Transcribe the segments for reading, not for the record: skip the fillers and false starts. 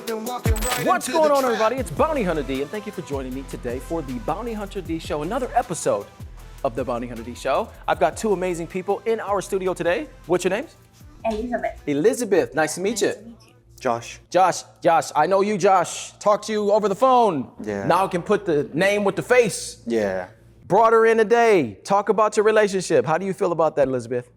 What's going on, everybody? It's Bounty Hunter D, and thank you for joining me today for the Bounty Hunter D Show, another episode of the Bounty Hunter D Show. I've got two amazing people in our studio today. What's your names? Elizabeth. Elizabeth, nice to meet you. Josh. Josh, I know you, Josh. Talk to you over the phone. Yeah. Now I can put the name with the face. Yeah. Brought her in today. Talk about your relationship. How do you feel about that, Elizabeth?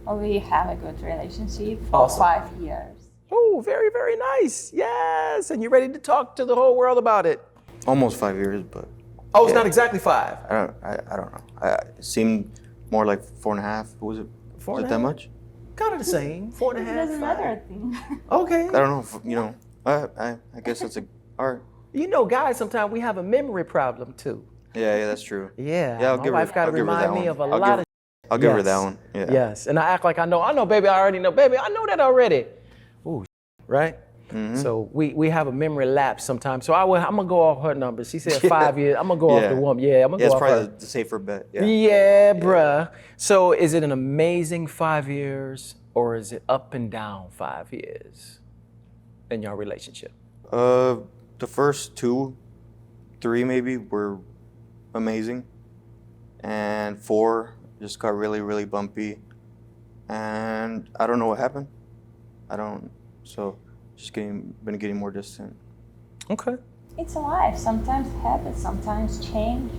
We have a good relationship for Awesome. 5 years. Oh, very, very nice. Yes, and you're ready to talk to the whole world about it. Almost 5 years, but Oh, it's Yeah. not exactly 5. I don't know. It seemed more like 4.5. Was it? Four Was and it a that half? much? Kind of the same. 4.5. It doesn't 5. matter, I think. Okay. I don't know. You know. I guess that's all right. You know, guys, sometimes we have a memory problem too. Yeah, that's true. Yeah. Yeah, I'll my give wife her. got to I'll give her remind that me one. of a I'll lot give, of. I'll give her Yes. that one. Yeah. Yes, and I act like I know. I know, baby. I already know, baby. I know that already. Ooh, right. Mm-hmm. So we have a memory lapse sometimes. So I'm gonna go off her number. She said 5 years. I'm gonna go off the woman. Yeah, I'm gonna Yeah, go it's off probably her. the safer bet. Yeah. Yeah, bruh. So is it an amazing 5 years or is it up and down 5 years in your relationship? The first 2, 3 maybe were amazing, and 4 just got really, really bumpy, and I don't know what happened. So just been getting more distant. Okay. It's a life. Sometimes habits, sometimes change.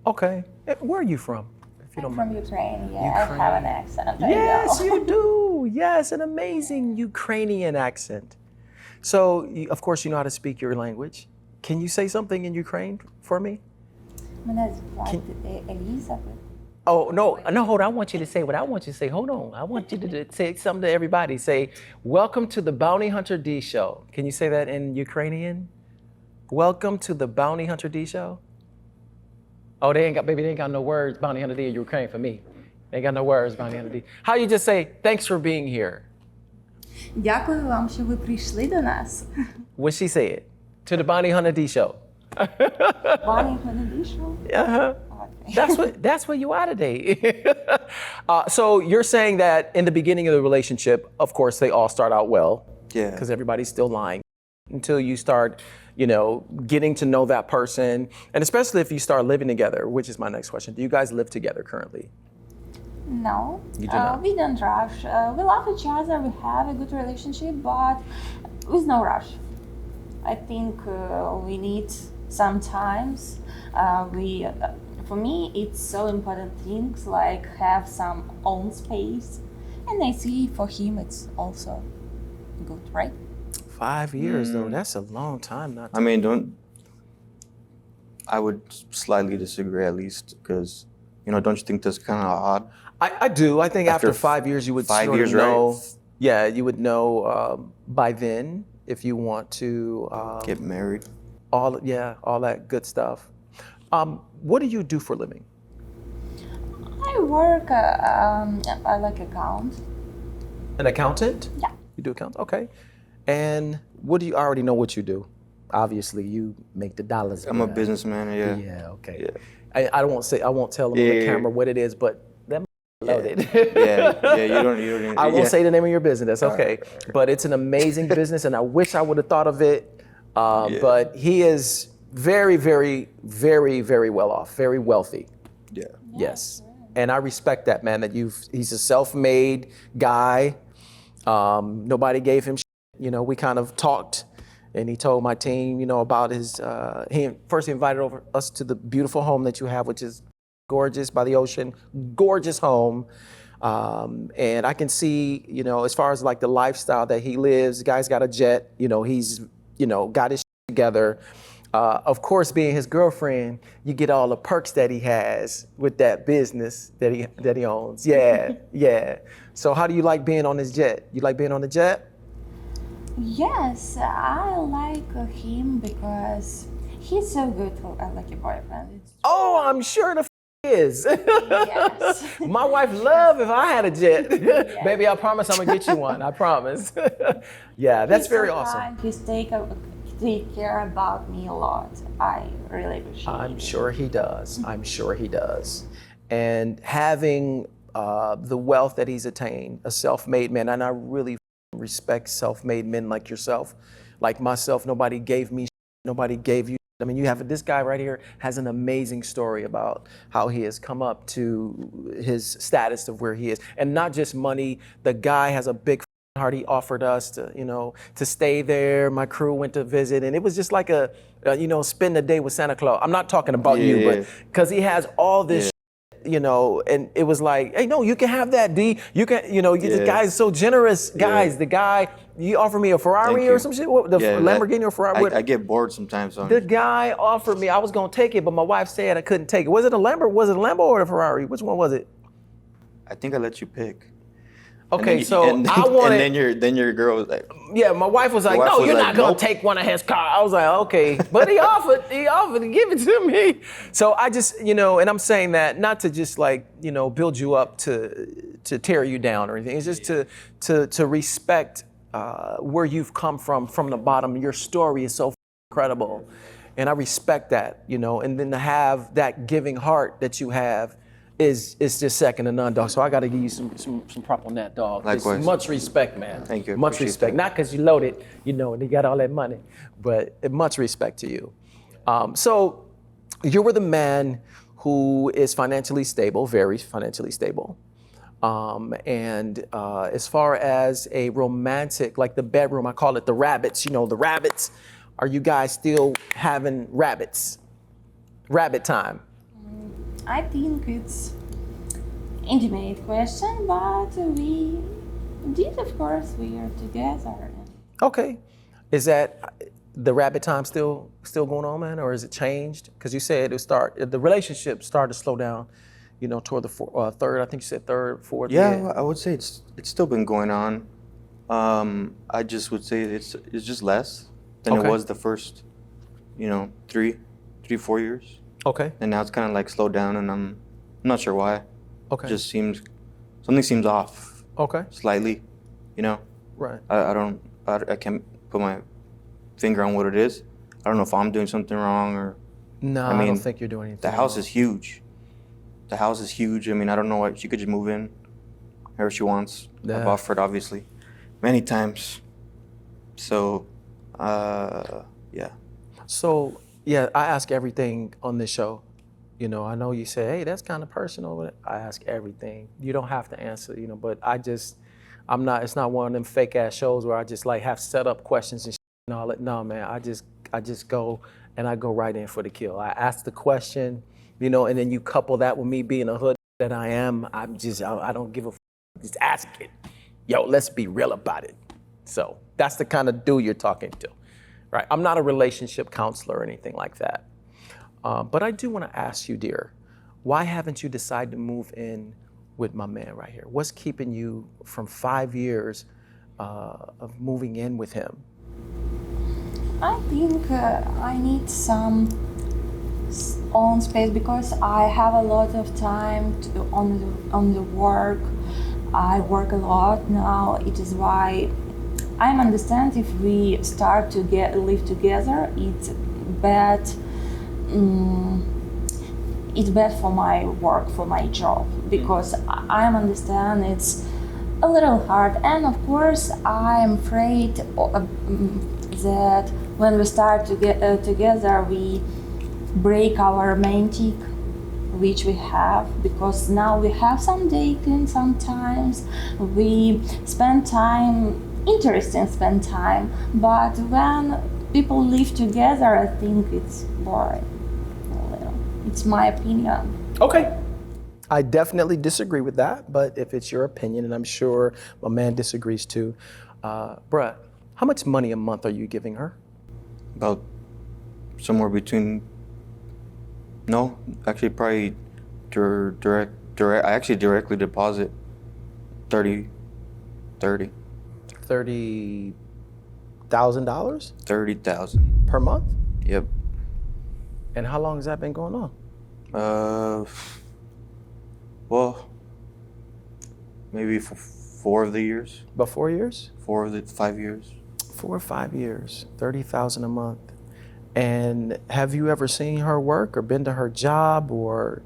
Okay. Where are you from? If you I'm don't from mind. Ukraine. Yeah, I have an accent. I Yes, know. you do. Yes, an amazing Ukrainian accent. So, of course, you know how to speak your language. Can you say something in Ukraine for me? Мене звати Elizabeth. Oh, no, hold on. I want you to say what I want you to say. Hold on. I want you to say something to everybody. Say, welcome to the Bounty Hunter D Show. Can you say that in Ukrainian? Welcome to the Bounty Hunter D Show. Oh, they ain't got no words, Bounty Hunter D in Ukraine for me. They ain't got no words, Bounty Hunter D. How you just say, thanks for being here? Дякую вам, що ви прийшли до нас. What she said? To the Bounty Hunter D Show. Bonnie Hunter. Uh-huh. That's what you are today. So you're saying that in the beginning of the relationship, of course, they all start out well. Yeah. Because everybody's still lying until you start, getting to know that person. And especially if you start living together, which is my next question. Do you guys live together currently? No, You do not? we don't rush. We love each other. We have a good relationship, but with no rush. I think we need sometimes. For me, it's so important things like have some own space, and I see for him it's also good, right? 5 years, though. That's a long time. Not to I mean, I would slightly disagree at least, because, don't you think that's kind of odd? I do. I think after After 5 years, you would 5 sort of years, right? know. Yeah, you would know by then if you want to Get married. all that good stuff. What do you do for a living? I work I like account. An accountant? Yeah. You do accounts? Okay. And what do you already know what you do? Obviously, you make the dollars. I'm a businessman. Yeah. Yeah. Okay. Yeah. I won't tell them on the camera what it is, but that loaded. Yeah. You don't. I won't yeah. say the name of your business. That's okay. But it's an amazing business, and I wish I would have thought of it. But he is very, very, very, very well off, very wealthy. Yeah. Yes. And I respect that, man, that he's a self-made guy. Nobody gave him shit. We kind of talked, and he told my team, about his, he invited over us to the beautiful home that you have, which is gorgeous by the ocean, gorgeous home. And I can see, as far as like the lifestyle that he lives, the guy's got a jet, he's, got his shit together. Of course, being his girlfriend, you get all the perks that he has with that business that he owns. Yeah, yeah. So how do you like being on his jet? You like being on the jet? Yes, I like him because he's so good like a boyfriend. Oh, I'm sure the is. Yes. My wife love if I had a jet. Baby, I promise I'm gonna get you one. I promise. Yeah, that's very awesome. He's take care about me a lot. I really appreciate it. I'm sure he does. I'm sure he does. And having the wealth that he's attained, a self-made man, and I really respect self-made men like yourself. like myself, nobody gave me, nobody gave you. I mean, you have this guy right here has an amazing story about how he has come up to his status of where he is, and not just money. The guy has a big heart. He offered us to, to stay there. My crew went to visit, and it was just like spend a day with Santa Claus. I'm not talking about you, but because he has all this. And it was like, hey, no, you can have that, D. You can, the guy is so generous. Guys, the guy, you offer me a Ferrari or some shit, Lamborghini or Ferrari. I get bored sometimes. The guy offered me, I was gonna take it, but my wife said I couldn't take it. Was it a Lambo? Was it a Lambo or a Ferrari? Which one was it? I think I let you pick. Okay, I wanted. And then your girl was like, yeah, my wife was like, no, you're not gonna take one of his cars. I was like, okay, but he offered to give it to me. So I just, and I'm saying that not to just build you up to tear you down or anything. It's just to respect where you've come from the bottom. Your story is so incredible, and I respect that, and then to have that giving heart that you have is just second to none, dog. So I got to give you some prop on that, dog. Likewise. Much respect, man. Thank you. Much respect. That. Not because you loaded, and you got all that money, but much respect to you. So you were the man who is financially stable, very financially stable. And as far as a romantic, like the bedroom, I call it the rabbits, the rabbits. Are you guys still having rabbit time? I think it's intimate question, but we did, of course, we are together. Okay. Is that the rabbit time still going on, man, or is it changed? Because you said the relationship started to slow down, toward the third. I think you said third, fourth. Yeah, I would say it's still been going on. I just would say it's just less than it was the first, 3-4 years. Okay. And now it's kind of like slowed down, and I'm not sure why. Okay. It just something seems off. Okay. Slightly, Right. I can't put my finger on what it is. I don't know if I'm doing something wrong or. No, I don't think you're doing anything. The house wrong. is huge. I mean, I don't know what she could just move in, wherever she wants. Yeah. I've offered obviously, many times. So, yeah. So. Yeah, I ask everything on this show. I know you say, hey, that's kind of personal, but I ask everything. You don't have to answer, but it's not one of them fake ass shows where I just have set up questions and and all that. No, man, I just go and I go right in for the kill. I ask the question, and then you couple that with me being a hood that I am. I don't give a just ask it. Yo, let's be real about it. So that's the kind of dude you're talking to. Right. I'm not a relationship counselor or anything like that. But I do want to ask you, dear, why haven't you decided to move in with my man right here? What's keeping you from 5 years of moving in with him? I think I need some own space because I have a lot of time on the work. I work a lot now. It is why I understand if we start to live together, it's bad. It's bad for my work, for my job, because I understand it's a little hard. And of course, I'm afraid that when we start to get together, we break our romantic, which we have, because now we have some dating. Sometimes we spend time. Interesting spend time, but when people live together, I think it's boring. It's my opinion. Okay. I definitely disagree with that, but if it's your opinion, and I'm sure my man disagrees too, bruh, how much money a month are you giving her? About somewhere between. No, actually, probably direct. I actually directly deposit 30. $30,000 $30,000 per month? Yep. And how long has that been going on? Well, maybe for 4 of the years. About 4 years? 4 of the 5 years. 4 or 5 years, $30,000 a month. And have you ever seen her work or been to her job or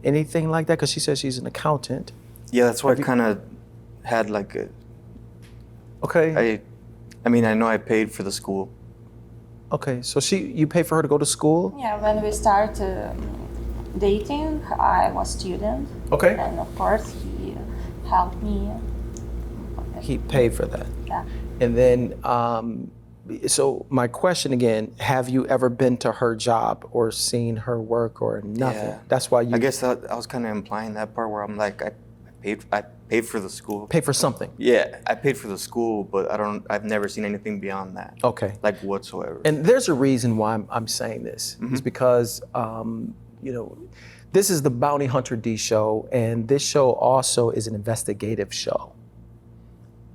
anything like that? Because she says she's an accountant. Yeah, that's why I kind of had like a. Okay. I mean, I know I paid for the school. Okay, so you pay for her to go to school? Yeah, when we start dating, I was student. Okay. And of course, he helped me. He paid for that. Yeah. And then, so my question again, have you ever been to her job or seen her work or nothing? Yeah. That's why you I guess I was kind of implying that part where I'm like, I paid for the school. pay for something. Yeah, I paid for the school, but I've never seen anything beyond that. Okay. Like whatsoever. And there's a reason why I'm saying this. It's because, you know, this is the Bounty Hunter D show, and this show also is an investigative show,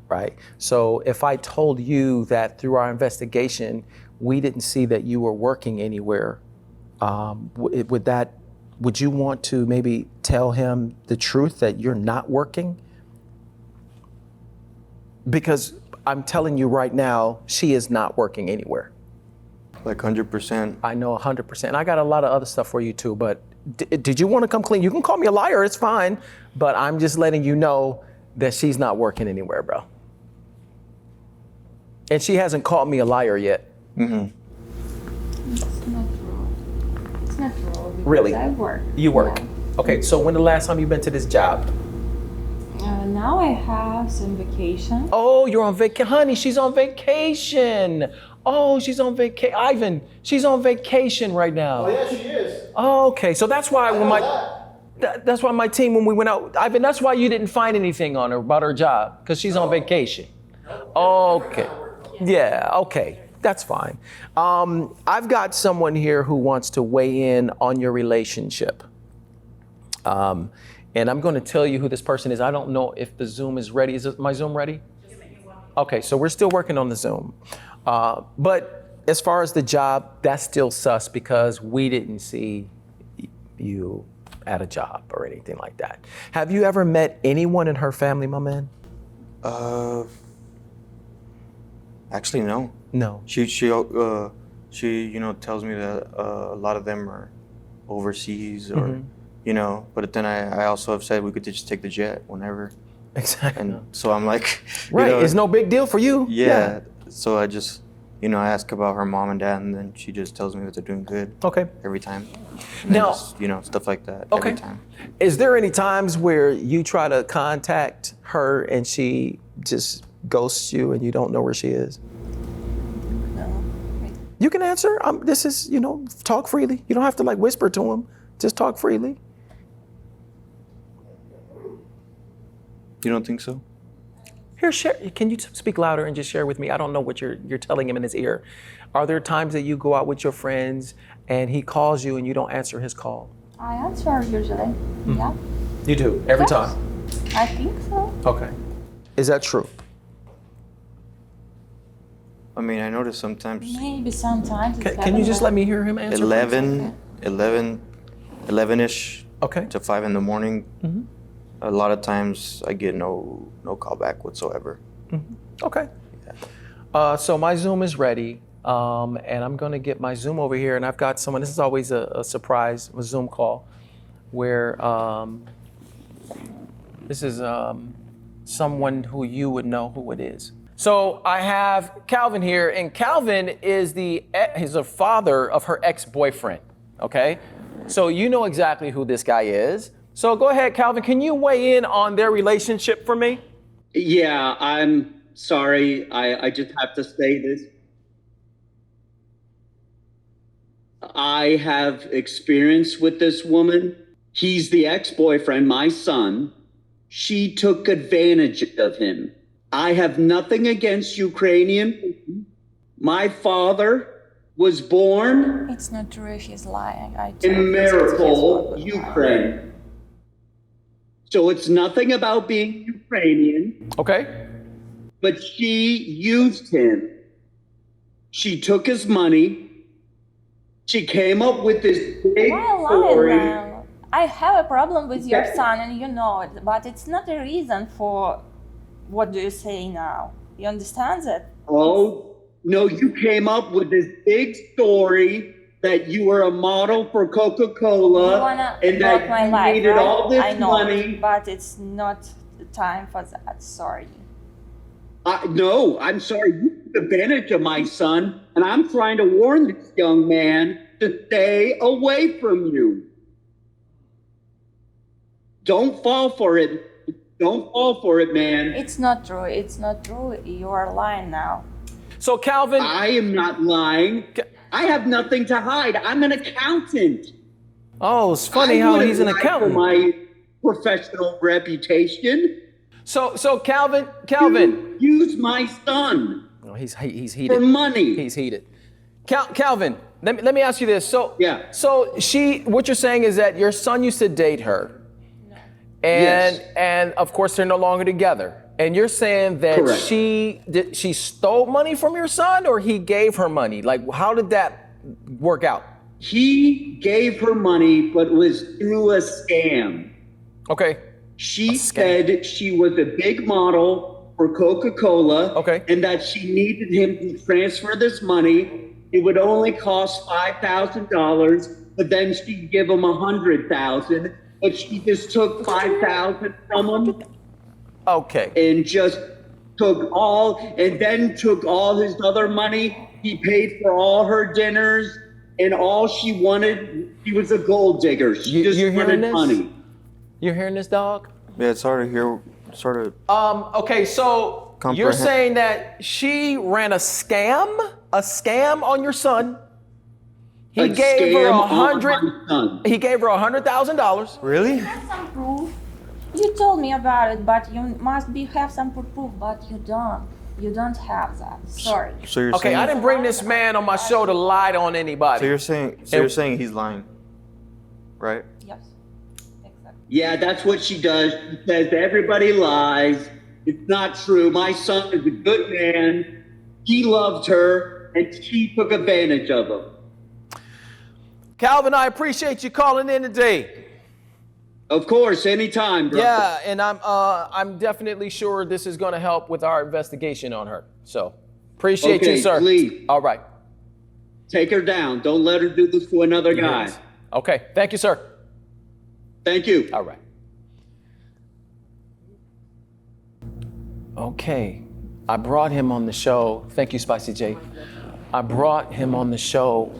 right? So if I told you that through our investigation, we didn't see that you were working anywhere, would you want to maybe tell him the truth that you're not working? Because I'm telling you right now, she is not working anywhere. Like 100%. I know 100%. I got a lot of other stuff for you too, but did you want to come clean? You can call me a liar, it's fine, but I'm just letting you know that she's not working anywhere, bro. And she hasn't called me a liar yet. Mm-hmm. It's not true. It's not true. Because Really? I work. You work. Yeah. Okay, so when the last time you've been to this job? Now I have some vacation. Oh, you're on vacation. Honey, she's on vacation. Oh, she's on vacation. Ivan, she's on vacation right now. Oh, yeah, she is. Oh, okay, so that's why when that's why my team, when we went out, Ivan, that's why you didn't find anything on her about her job, because she's on vacation. Okay. Yeah, okay. That's fine. I've got someone here who wants to weigh in on your relationship. And I'm going to tell you who this person is. I don't know if the Zoom is ready. Is my Zoom ready? Okay, so we're still working on the Zoom. But as far as the job, that's still sus because we didn't see you at a job or anything like that. Have you ever met anyone in her family, my man? Actually, no. No. She you know, tells me that a lot of them are overseas or, you know, but then I also have said we could just take the jet whenever. Exactly. And so I'm like, you Right, know, it's no big deal for you. yeah. So I just, you know, I ask about her mom and dad, and then she just tells me that they're doing good Okay. every time. And Now- just, you know, stuff like that Okay. every time. Is there any times where you try to contact her and she just ghosts you and you don't know where she is? No. You can answer. This is, you know, talk freely. You don't have to like whisper to him. Just talk freely. You don't think so? Here, share. Can you speak louder and just share with me? I don't know what you're telling him in his ear. Are there times that you go out with your friends and he calls you and you don't answer his call? I answer usually. Yeah. You do every Yes. time. I think so. Okay. Is that true? I mean, I notice sometimes Maybe sometimes. it's Can you just happened, let me hear him answer? 11-ish Okay. to 5 in the morning. A lot of times I get no call back whatsoever. Okay. So my Zoom is ready, and I'm going to get my Zoom over here, and I've got someone. This is always a surprise, a Zoom call, where this is someone who you would know who it is. So I have Calvin here, and Calvin is he's a father of her ex-boyfriend. Okay, so you know exactly who this guy is. So go ahead, Calvin. Can you weigh in on their relationship for me? Yeah, I'm sorry. I just have to say this. I have experience with this woman. He's the ex-boyfriend, my son. She took advantage of him. I have nothing against Ukrainian. My father was born It's not true if he's lying. I in checked. It's his Mariupol, word. Ukraine. So it's nothing about being Ukrainian. Okay. But she used him. She took his money. She came up with this big Why lying story. now? I have a problem with your Yeah. son and you know it, but it's not a reason for what do you say now. You understand that? Oh, no, you came up with this big story that you were a model for You Coca-Cola wanna and block that my you life, needed right? all this I know, money. but it's not the time for that. Sorry. No, I'm sorry. You took advantage of my son, and I'm trying to warn this young man to stay away from you. Don't fall for it. Don't fall for it, man. It's not true. It's not true. You are lying now. So Calvin, I am not lying. I have nothing to hide. I'm an accountant. oh, it's funny I how wouldn't he's an lie accountant. For my professional reputation. So Calvin, You use my son oh, he's heated. for money. He's heated. Calvin, let me ask you this. So Yeah. So what you're saying is that your son used to date her, and Yes. and of course they're no longer together. And you're saying that Correct. she stole money from your son, or he gave her money? Like, how did that work out? He gave her money, but it was through a scam. Okay. She said she was a big model for Coca-Cola. Okay. And that she needed him to transfer this money. It would only cost $5,000, but then she'd give him $100,000. But she just took $5,000 from him Okay. and just took all his other money. He paid for all her dinners, and all she wanted, she was a gold digger. She just you're hearing wanted this? money. You're hearing this, dog? Yeah, it's hard to hear. Sort of. Okay, so you're Comprehend- saying that she ran a scam on your son. He A gave her scam on my son. He gave her $100,000. Really? Have some proof. You told me about it, but you must have some proof, but you don't. You don't have that. Sorry. So you're Okay, saying? I didn't bring this man on my show to lie on anybody. So you're saying? So you're saying he's lying, right? Yes. Exactly. Yeah, that's what she does. She says everybody lies. It's not true. My son is a good man. He loved her, and she took advantage of him. Calvin, I appreciate you calling in today. Of course, anytime, bro. Yeah, and I'm definitely sure this is going to help with our investigation on her. So appreciate you, Okay, sir. please. All right. Take her down. Don't let her do this to another guy. Okay. Thank you, sir. Thank you. All right. Okay. I brought him on the show. Thank you, Spicy J. I brought him on the show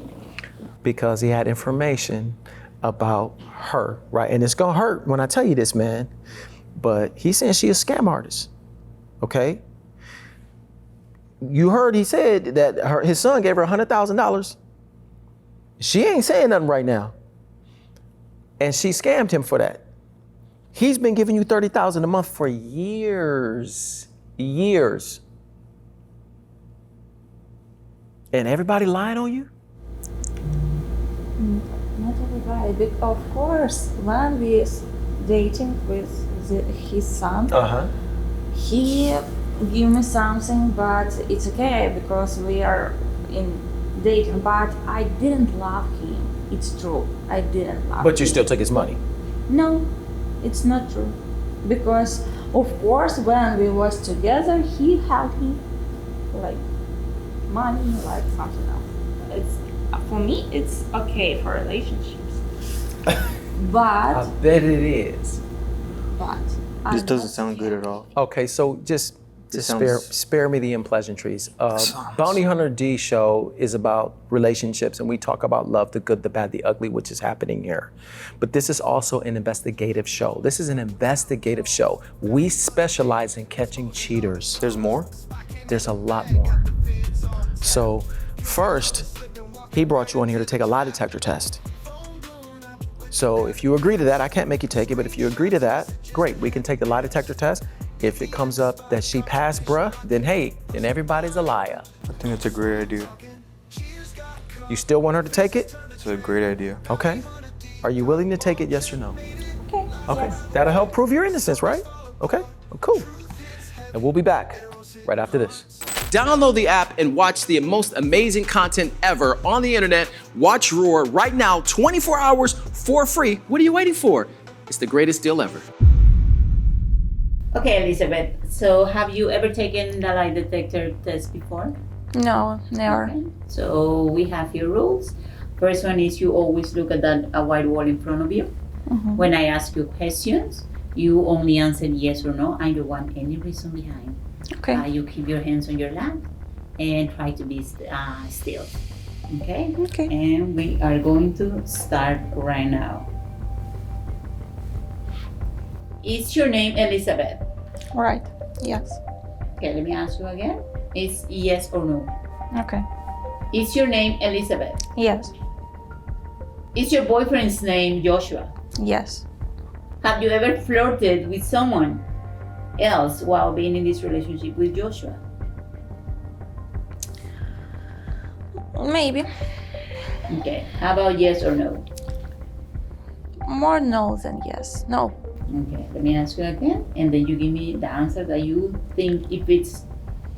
because he had information about her, right? And it's gonna hurt when I tell you this, man. But he's saying she a scam artist. Okay? You heard he said that his son gave her $100,000. She ain't saying nothing right now. And she scammed him for that. He's been giving you $30,000 a month for years. Years. And everybody lying on you? Not everybody. Of course, when we dating with his son, he gave me something, but it's okay because we are in dating. But I didn't love him. It's true. I didn't love him. But you still took his money. No, it's not true. Because of course when we was together, he helped me like money, like something else. It's for me it's okay for relationships. But I bet it is. This doesn't sound good at all. Okay, so just sounds- spare me the unpleasantries. Bounty Hunter D show is about relationships, and we talk about love, the good, the bad, the ugly, which is happening here. But this is also an investigative show. This is an investigative show. We specialize in catching cheaters. There's more? There's a lot more. So first, he brought you on here to take a lie detector test. So if you agree to that, I can't make you take it, but if you agree to that, great, we can take the lie detector test. If it comes up that she passed, bruh, then hey, then everybody's a liar. I think it's a great idea. You still want her to take it? It's a great idea. Okay. Are you willing to take it, yes or no? okay. Okay. Yes. That'll help prove your innocence, right? Okay, well, cool. And we'll be back right after this. Download the app and watch the most amazing content ever on the internet. Watch RHOR right now, 24 hours for free. What are you waiting for? It's the greatest deal ever. Okay, Elizabeth. So, have you ever taken the lie detector test before? No, never. Okay. So, we have your rules. First one is you always look at a white wall in front of you. When I ask you questions, you only answer yes or no. I don't want any reason behind. Okay. You keep your hands on your lap and try to be still. Okay? Okay. And we are going to start right now. Is your name Elizabeth? Right. Yes. Okay, let me ask you again. It's yes or no. Okay. Is your name Elizabeth? Yes. Is your boyfriend's name Joshua? Yes. Have you ever flirted with someone else while being in this relationship with Joshua? Maybe. Okay, how about yes or no? More no than yes. No. Okay, let me ask you again, and then you give me the answer that you think it fits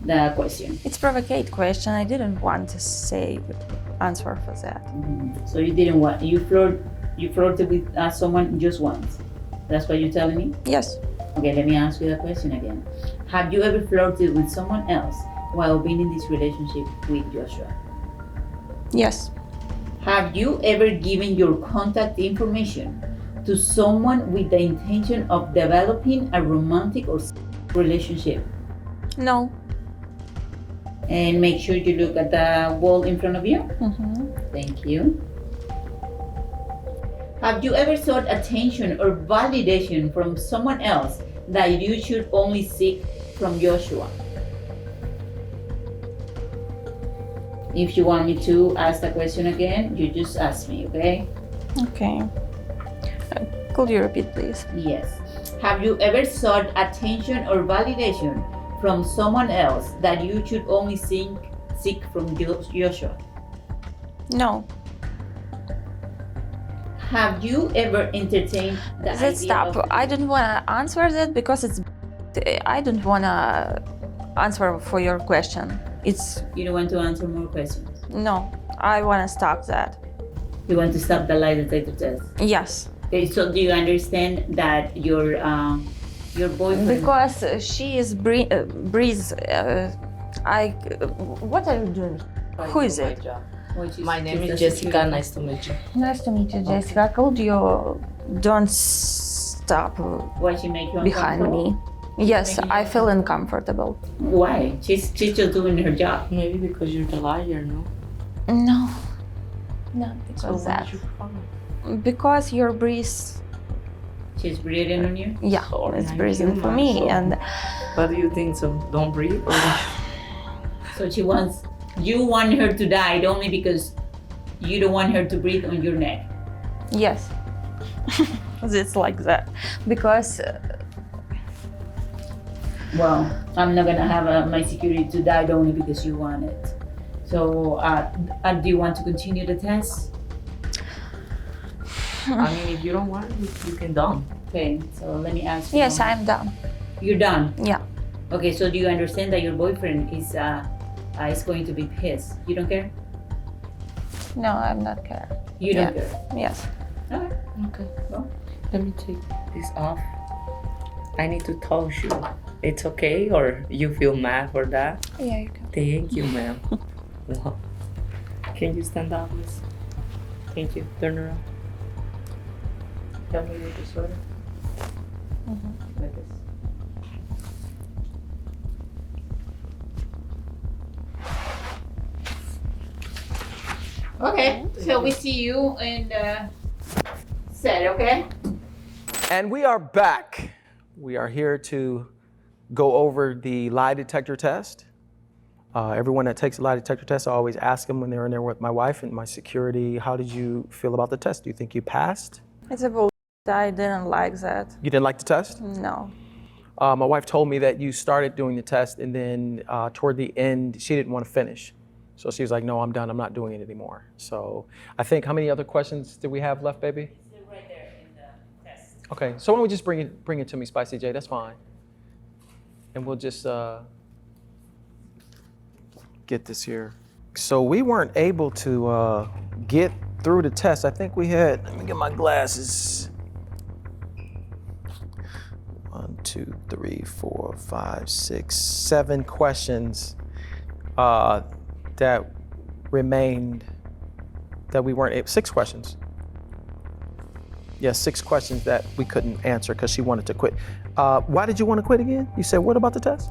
the question. It's provocate question. I didn't want to say answer for that. So you didn't want you flirted with someone just once. That's what you're telling me? Yes. Okay, let me ask you the question again. Have you ever flirted with someone else while being in this relationship with Joshua? Yes. Have you ever given your contact information to someone with the intention of developing a romantic or relationship? No. And make sure you look at the wall in front of you. Mm-hmm. Thank you. Have you ever sought attention or validation from someone else that you should only seek from Joshua? If you want me to ask the question again, you just ask me, okay? Okay. Could you repeat, please? Yes. Have you ever sought attention or validation from someone else that you should only seek from Joshua? No. Have you ever entertained the Let's idea stop. of... I don't want to answer that because it's. I don't want to answer for your question. It's You don't want to answer more questions? no. I want to stop that. You want to stop the lie detector test? Yes. Okay, so do you understand that your boyfriend... Because she is Breeze. What are you doing? Who is it? My name is Jessica. Nice to meet you. Nice to meet you, Jessica. Could you don't stop Why she make you behind uncomfortable? me? Yes, I feel uncomfortable. Why? She's just doing her job. Maybe because you're the liar, no? No, not So because why that. did you come? Because your breeze, She's breathing on you. yeah, Sorry, it's I'm breathing for human, me, so- and What do you think? So don't breathe? Or So you want her to die only because you don't want her to breathe on your neck. yes, it's like that. Because Well, I'm not gonna have my security to die only because you want it. So, do you want to continue the test? I mean, if you don't want, you can done. Okay, so let me ask you. yes, I'm done. You're done. Yeah, Okay, so do you understand that your boyfriend is going to be pissed? You don't care? no, I'm not care. You don't Yeah. care. Yes, Okay. Okay. Well. Let me take this off. I need to touch you. It's okay, or you feel mad for that? yeah, you can. Thank you, ma'am. Wow. Can you stand up, please? Thank you. Turn around. Tell me with the sweater. Like this. Okay, so we see you in the set, okay? And we are back. We are here to go over the lie detector test. Everyone that takes a lie detector test, I always ask them when they're in there with my wife and my security, how did you feel about the test? Do you think you passed? It's a bull. I didn't like that. You didn't like the test? No. My wife told me that you started doing the test and then toward the end, she didn't want to finish. So she was like, no, I'm done. I'm not doing it anymore. So I think, how many other questions do we have left, baby? Still right there in the test. Okay, so why don't we just bring it to me, Spicy J, that's fine. And we'll just get this here. So we weren't able to get through the test. I think we had, let me get my glasses. 1, 2, 3, 4, 5, 6, 7 questions that remained that we weren't able, 6 questions. Yes, 6 questions that we couldn't answer because she wanted to quit. Why did you want to quit again? You said, what about the test?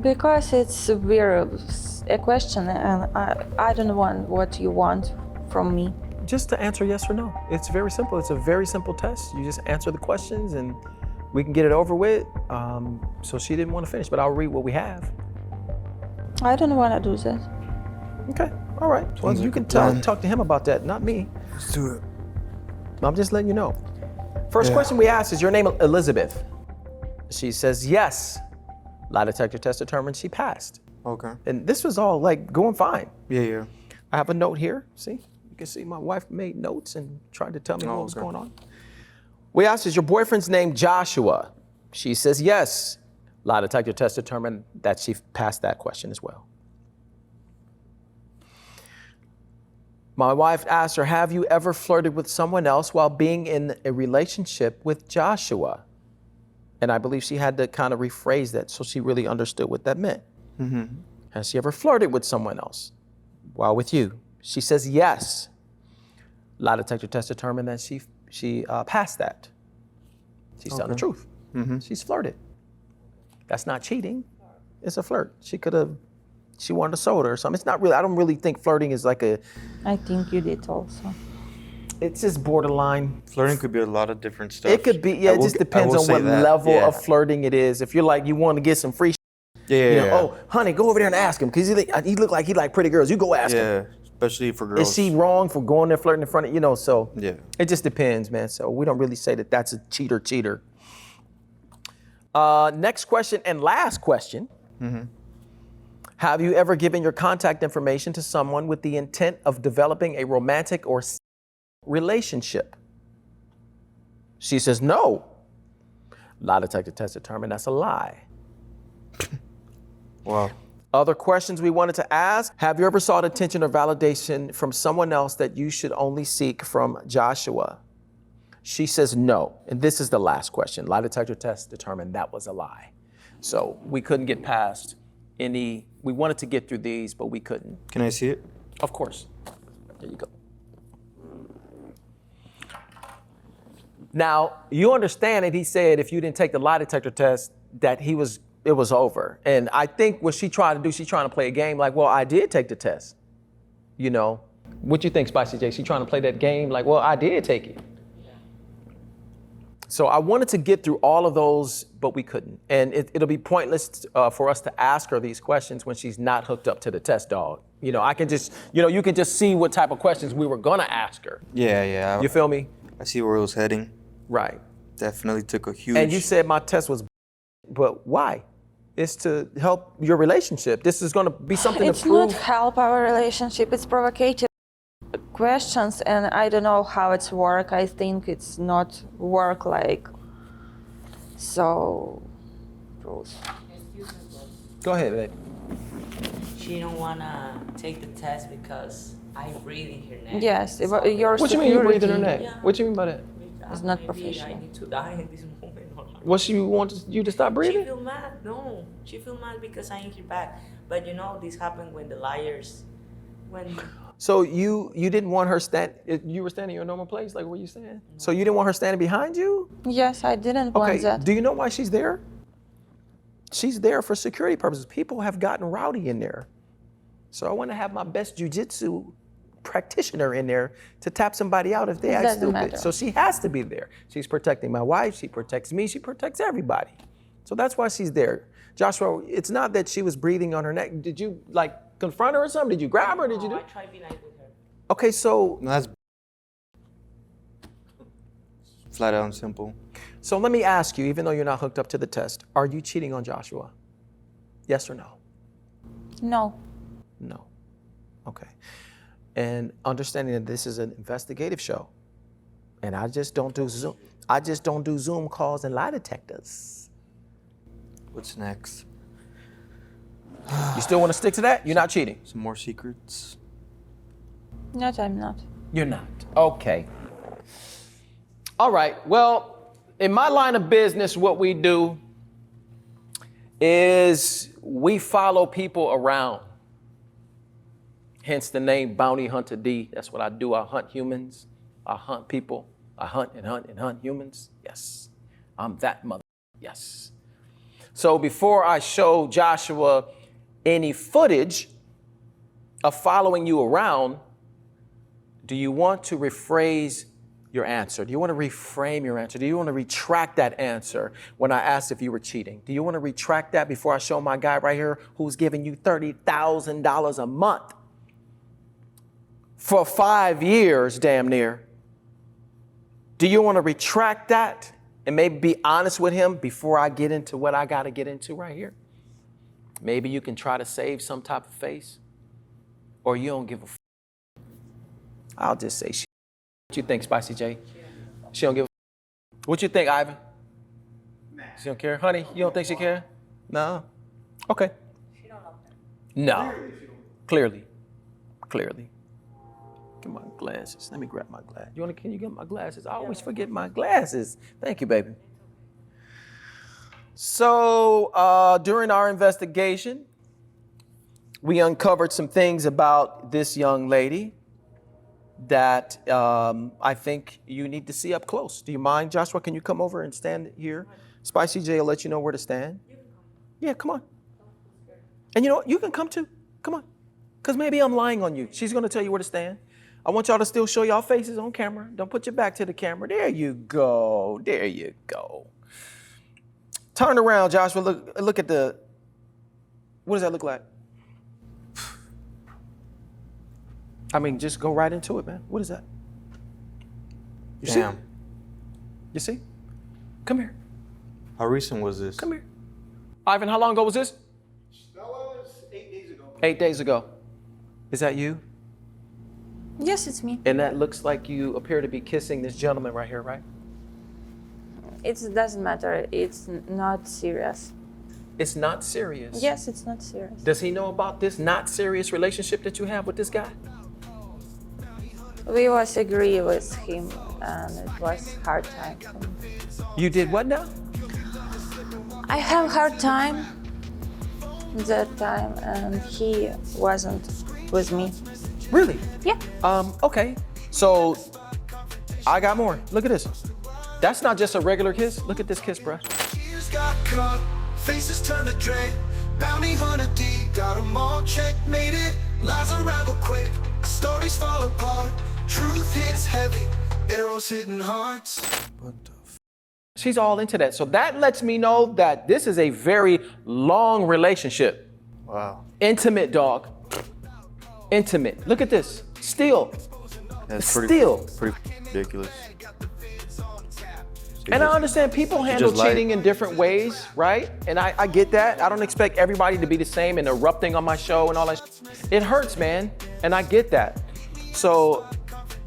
Because it's a question, and I don't want what you want from me. Just to answer yes or no. It's very simple. It's a very simple test. You just answer the questions and we can get it over with. So she didn't want to finish, but I'll read what we have. I don't want to do that. Okay, all right. Well, you can talk to him about that, not me. Let's do it. I'm just letting you know. First question we asked is your name Elizabeth? She says yes. Lie detector test determined she passed. Okay. And this was all like going fine. Yeah. I have a note here. See, you can see my wife made notes and tried to tell me what was going on. We asked, is your boyfriend's name Joshua? She says yes. Lie detector test determined that she passed that question as well. My wife asked her, have you ever flirted with someone else while being in a relationship with Joshua? And I believe she had to kind of rephrase that so she really understood what that meant. Mm-hmm. Has she ever flirted with someone else while with you? She says yes. Lie detector test determined that she passed that. She's telling the truth. Mm-hmm. She's flirted. That's not cheating. It's a flirt. She wanted a soda or something. It's not really, I don't really think flirting is like I think you did also. It's just borderline. Flirting could be a lot of different stuff. It could be, yeah, it just depends on what level of flirting it is. If you're like, you want to get some free oh, honey, go over there and ask him, because he look like he like pretty girls. You go ask him. Yeah, especially for girls. Is she wrong for going there flirting in front of, so yeah. It just depends, man. So we don't really say that that's a cheater. Next question and last question. Mm-hmm. Have you ever given your contact information to someone with the intent of developing a romantic or relationship? She says no. Lie detector test determined that's a lie. Wow. Other questions we wanted to ask. Have you ever sought attention or validation from someone else that you should only seek from Joshua? She says no. And this is the last question. Lie detector test determined that was a lie. So we couldn't get past we wanted to get through these, but we couldn't. Can I see it? Of course. There you go. Now, you understand that he said if you didn't take the lie detector test, that it was over. And I think what she tried to do, she's trying to play a game like, well, I did take the test. What you think, Spicy J? She trying to play that game like, well, I did take it. So I wanted to get through all of those, but we couldn't. And it'll be pointless for us to ask her these questions when she's not hooked up to the test dog. I can just, you can just see what type of questions we were gonna ask her. Yeah. You feel me? I see where it was heading. Right. Definitely took a huge... And you said my test was, but why? It's to help your relationship. This is gonna be something to prove. It's not help our relationship, it's provocative questions, and I don't know how it's work. I think it's not work like so. Rules. Go ahead, babe. She don't wanna take the test because I breathe in her neck. Yes, your What you mean you breathe in her neck? Yeah. What you mean by that? It's not Maybe professional. I need to die in this moment. What she wants you to stop She breathing? feel mad. No, she feel mad because I ain't her back. But this happened when the liars, So you didn't want her you were standing in your normal place, like where you stand? So you didn't want her standing behind you? Yes, I didn't want that. Do you know why she's there? She's there for security purposes. People have gotten rowdy in there. So I want to have my best jujitsu practitioner in there to tap somebody out if they act stupid. Matter. So she has to be there. She's protecting my wife, she protects me, she protects everybody. So that's why she's there. Joshua, it's not that she was breathing on her neck. Did you confront her or something? Did you grab her? Did you do? I tried to be nice with her. Okay, so No, that's flat out and simple. So let me ask you, even though you're not hooked up to the test, are you cheating on Joshua? Yes or no? No. No. Okay. And understanding that this is an investigative show, and I just don't do Zoom calls and lie detectors. What's next? You still want to stick to that? You're not cheating? Some more secrets? Not, I'm not. You're not. Okay. All right. Well, in my line of business, what we do is we follow people around. Hence the name Bounty Hunter D. That's what I do. I hunt humans. I hunt people. I hunt and hunt and hunt humans. Yes. I'm that mother. Yes. So before I show Joshua any footage of following you around, do you want to rephrase your answer? Do you want to reframe your answer? Do you want to retract that answer when I asked if you were cheating? Do you want to retract that before I show my guy right here who's giving you $30,000 a month for 5 years, damn near? Do you want to retract that and maybe be honest with him before I get into what I got to get into right here? Maybe you can try to save some type of face, or you don't give a f. I'll just say shit. What you think, Spicy J? She don't give a f. What you think, Ivan? She don't care? Honey, you don't think she care? No? Okay. She don't love that. No. Clearly. Get my glasses. Let me grab my glasses. Can you get my glasses? I always forget my glasses. Thank you, baby. So during our investigation, we uncovered some things about this young lady that I think you need to see up close. Do you mind, Joshua? Can you come over and stand here? Spicy J will let you know where to stand. Yeah, come on. And you know what? You can come too. Come on. Because maybe I'm lying on you. She's going to tell you where to stand. I want y'all to still show y'all faces on camera. Don't put your back to the camera. There you go. There you go. Turn around, Joshua. Look at the, what does that look like? I mean, just go right into it, man. What is that? You Damn. see? You see? Come here. How recent was this? Come here. Ivan, how long ago was this? That was 8 days ago. 8 days ago. Is that you? Yes, it's me. And that looks like you appear to be kissing this gentleman right here, right? It doesn't matter. It's not serious. It's not serious. Yes, it's not serious. Does he know about this not serious relationship that you have with this guy? We was agree with him, and it was hard time for me. You did what now? I have hard time that time, and he wasn't with me. Really? Yeah. Okay. So I got more. Look at this. That's not just a regular kiss. Look at this kiss, bruh. Years got cut, faces turned to dread. Bounty hunter D, got 'em all checkmated. Lies unravel quick, stories fall apart. Truth hits heavy, arrows hitting hearts. What the f? She's all into that. So that lets me know that this is a very long relationship. Wow. Intimate, dog. Intimate. Look at this. Still. That's Still. pretty ridiculous. And I understand people handle just lied. cheating in different ways, right? And I get that. I don't expect everybody to be the same and erupting on my show and all that. It hurts, man. And I get that. So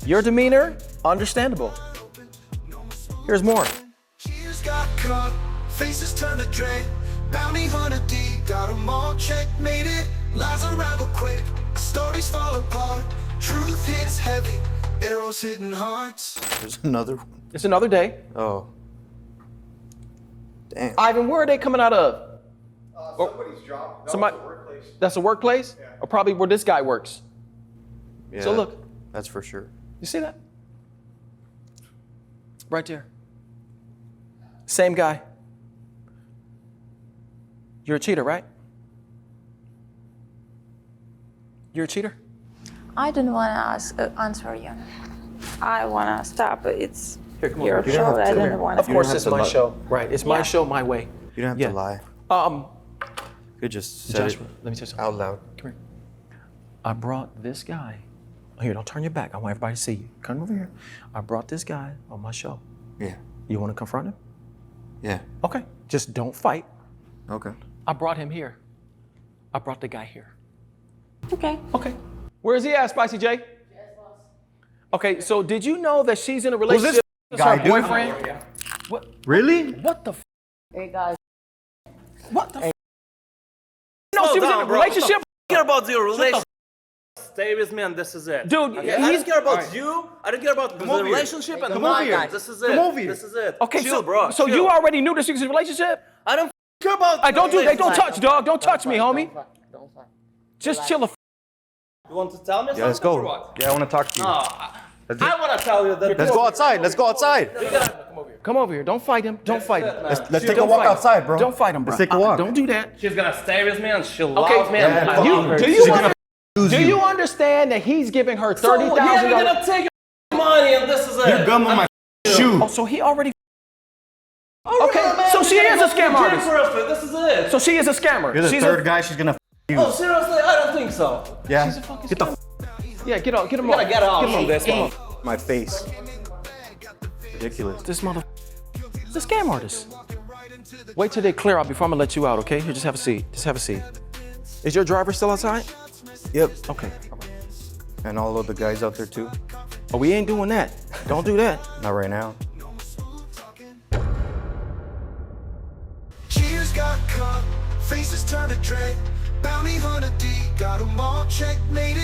your demeanor, understandable. Here's more. Years got cut, faces turned to dread. Bounty hunter D, got 'em all checkmated. Lies unravel quick, stories fall apart. Truth hits heavy, arrows hitting hearts. There's another one. It's another day. Oh. Damn. Ivan, where are they coming out of? Somebody's job. Somebody- That was a workplace. That's a workplace? Yeah. Or probably where this guy works. Yeah, So look. That's for sure. You see that? Right there. Same guy. You're a cheater, right? You're a cheater? I don't want to answer you. I want to stop. It's Here, come your over. You don't show. have I to. don't want Of You course, don't it's have to my lie. show. Right. It's my Yeah. show, my way. You don't have Yeah. to lie. Um, You could just say Joshua, it let me tell you something. out loud. Come here. I brought this guy. Here, don't turn your back. I want everybody to see you. Come over here. I brought this guy on my show. Yeah. You want to confront him? Yeah. Okay. Just don't fight. Okay. I brought him here. I brought the guy here. Okay. Okay. Where is he at, Spicy J? Okay, so did you know that she's in a relationship with guy, her dude? boyfriend? What? Really? What the? F- Hey guys. what the? F- no, she was in a relationship. I don't care about your relationship. Stay with me and this is it. Dude, Okay? I he's- don't care about you. I don't care about the relationship and the come on, money. guys. This is Come it. over here. This is it. Okay, chill, so bro. so chill. you already knew that she was in a relationship? I don't care about. I don't do. They don't relationship. touch, dog. Don't touch me, homie. Don't fight. Just chill the. F- You want to tell me Yeah, let's something go. or what? Yeah, I want to talk to you. No, I want to tell you that. Let's go outside. Let's go outside. Come over here. Come over here. Don't fight him. Don't fight him. Let's take a Don't walk fight him. outside, bro. Don't fight him, bro. Let's take a walk. Don't do that. She's gonna stay with me and she'll Okay, love me. And yeah, I love her. Do you understand that he's giving her So, $30,000? yeah, you're gonna take your money and this is it. You're gum on my shoe. Oh, so he already. Okay, so she is a scam artist. This is it. So she is a scammer. You're the She's third guy she's gonna you. Oh, seriously? I don't think so. Yeah. Get the. Yeah, get out. Get him You gotta off. get off Get him from off. this one. My face. Ridiculous. This mother. It's a scam artist. Wait till they clear out before I'm gonna let you out, okay? Here, just have a seat. Just have a seat. Is your driver still outside? Yep. Okay. And all of the guys out there too. Oh, we ain't doing that. Don't do that. Not right now. Cheers got caught, faces turned to dread. Bounty hunter D, got 'em all checkmated.